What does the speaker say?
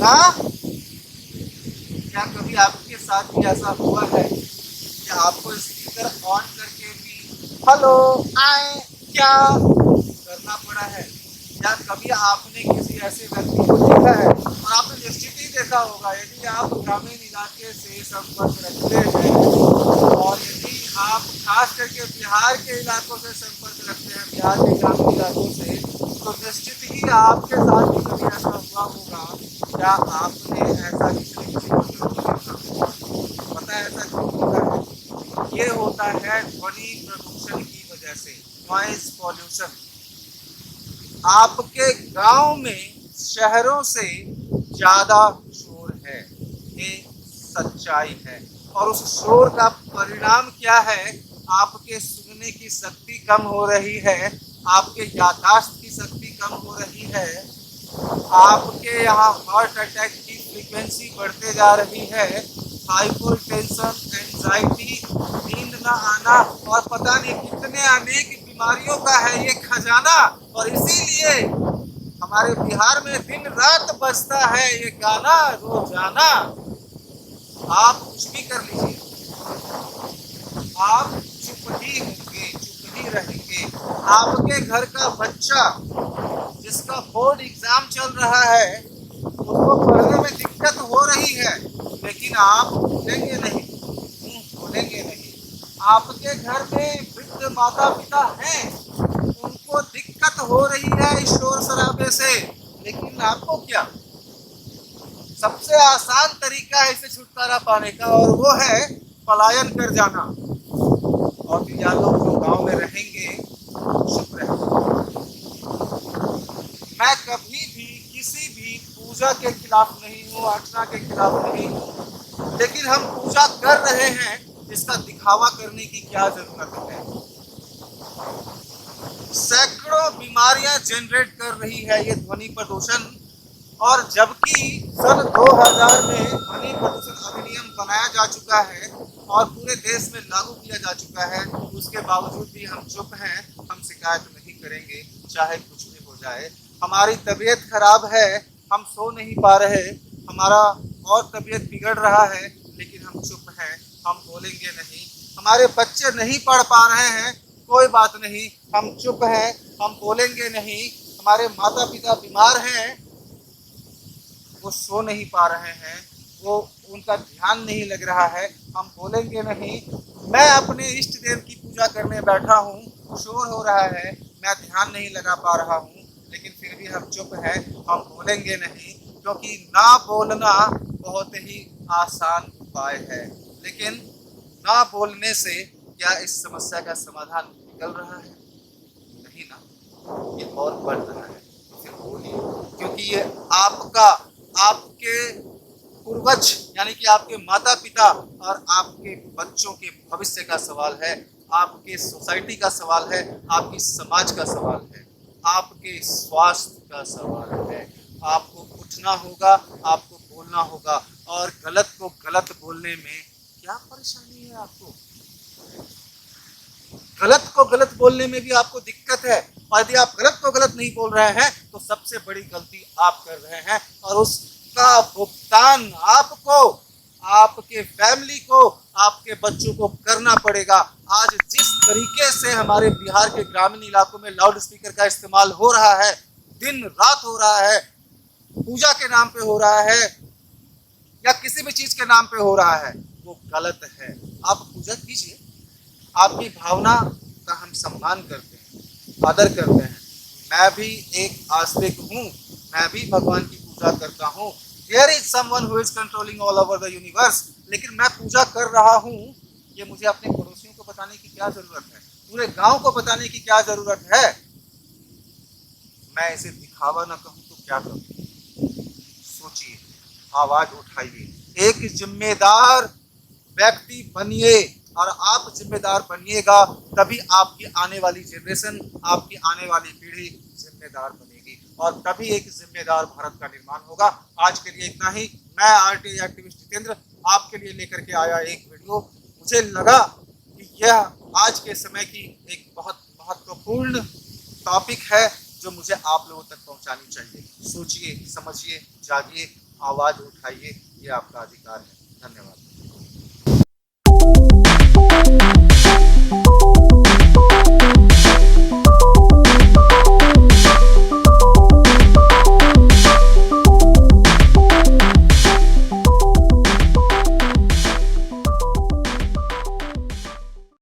ना, क्या कभी आपके साथ भी ऐसा हुआ है कि आपको स्पीकर ऑन करके भी हेलो आए क्या करना पड़ा है? या कभी आपने किसी ऐसे व्यक्ति को देखा है, और आपने निश्चित ही देखा होगा, यदि आप ग्रामीण इलाके से संपर्क रखते हैं और यदि आप खास करके बिहार के इलाकों से संपर्क रखते हैं, बिहार के ग्रामीण इलाकों से, तो निश्चित ही आपके साथ भी कभी ऐसा हुआ होगा। क्या आपने ऐसा किसी को देखा? पता है ऐसा क्यों होता है? ये होता है ध्वनि प्रदूषण की वजह से, नॉइज पॉल्यूशन। आपके गांव में शहरों से ज्यादा शोर है, ये सच्चाई है। और उस शोर का परिणाम क्या है? आपके सुनने की शक्ति कम हो रही है, आपके याददाश्त की शक्ति कम हो रही है, आपके यहाँ हार्ट अटैक की फ्रीक्वेंसी बढ़ते जा रही है, हाइपरटेंशन, एंजाइटी, नींद न आना, और पता नहीं कितने अनेक बीमारियों का है ये खजाना। और इसीलिए हमारे बिहार में दिन रात बजता है ये गाना रोजाना। आप कुछ भी कर लीजिए, आप चुप ही होंगे, चुप ही रहेंगे। आपके घर का बच्चा जिसका बोर्ड एग्जाम चल रहा है, उसको पढ़ने में दिक्कत हो रही है, लेकिन आप बोलेंगे नहीं, बोलेंगे नहीं। आपके घर में वृद्ध माता पिता हैं, उनको दिक्कत हो रही है शोर शराबे से, लेकिन आपको क्या? सबसे आसान तरीका है इससे छुटकारा पाने का, और वो है पलायन कर जाना। और फिर या लोग जो गांव में रहेंगे चुप रहेंगे। मैं कभी भी किसी भी पूजा के खिलाफ नहीं हूँ, अर्चना के खिलाफ नहीं हूँ, लेकिन हम पूजा कर रहे हैं, इसका दिखावा करने की क्या जरूरत है? सैकड़ों बीमारियां जनरेट कर रही है ये ध्वनि प्रदूषण। और जबकि सन 2000 में ध्वनि प्रदूषण अधिनियम बनाया जा चुका है और पूरे देश में लागू किया जा चुका है, उसके बावजूद भी हम चुप हैं। हम शिकायत नहीं करेंगे चाहे कुछ भी हो जाए। हमारी तबीयत खराब है, हम सो नहीं पा रहे, हमारा और तबीयत बिगड़ रहा है, लेकिन हम चुप हैं, हम बोलेंगे नहीं। हमारे बच्चे नहीं पढ़ पा रहे हैं, कोई बात नहीं, हम चुप हैं, हम बोलेंगे नहीं। हमारे माता पिता बीमार हैं, वो सो नहीं पा रहे हैं, वो उनका ध्यान नहीं लग रहा है, हम बोलेंगे नहीं। मैं अपने इष्ट देव की पूजा करने बैठा हूँ, शोर हो रहा है, मैं ध्यान नहीं लगा पा रहा हूँ, लेकिन फिर भी हम चुप हैं, हम बोलेंगे नहीं, क्योंकि ना बोलना बहुत ही आसान उपाय है। लेकिन ना बोलने से क्या इस समस्या का समाधान निकल रहा है? नहीं ना, ये और बढ़ रहा है। तो फिर बोलिए, क्योंकि ये आपका, आपके पूर्वज यानी कि आपके माता पिता और आपके बच्चों के भविष्य का सवाल है, आपके सोसाइटी का सवाल है, आपकी समाज का सवाल है, आपके स्वास्थ्य का सवाल है। आपको उठना होगा, आपको बोलना होगा, और गलत को गलत बोलने में क्या परेशानी है आपको? गलत को गलत बोलने में भी आपको दिक्कत है, और यदि आप गलत को गलत नहीं बोल रहे हैं तो सबसे बड़ी गलती आप कर रहे हैं, और उसका भुगतान आपको, आपके फैमिली को, आपके बच्चों को करना पड़ेगा। आज जिस तरीके से हमारे बिहार के ग्रामीण इलाकों में लाउड स्पीकर का इस्तेमाल हो रहा है, दिन रात हो रहा है, पूजा के नाम पे हो रहा है या किसी भी चीज के नाम पे हो रहा है, वो गलत है। आप पूजा कीजिए, आपकी भावना का हम सम्मान करते हैं, आदर करते हैं। मैं भी एक आस्तिक हूँ, मैं भी भगवान की पूजा करता हूँ। There is someone who is controlling all over the universe. लेकिन मैं पूजा कर रहा हूँ, ये मुझे अपने पड़ोसियों को बताने की क्या जरूरत है? पूरे गांव को बताने की क्या जरूरत है? मैं इसे दिखावा न कहूँ तो क्या कहूँ? सोचिए, आवाज उठाइए, एक जिम्मेदार व्यक्ति बनिए, और आप जिम्मेदार बनिएगा तभी आपकी आने वाली जनरेशन, आपकी आने वाली पीढ़ी जिम्मेदार बनेगी, और तभी एक जिम्मेदार भारत का निर्माण होगा। आज के लिए इतना ही। मैं आरटीआई एक्टिविस्ट जितेंद्र आपके लिए लेकर के आया एक वीडियो। मुझे लगा कि यह आज के समय की एक बहुत महत्वपूर्ण टॉपिक है जो मुझे आप लोगों तक पहुंचानी चाहिए। सोचिए, समझिए, जागिए, आवाज़ उठाइए, ये आपका अधिकार है। धन्यवाद।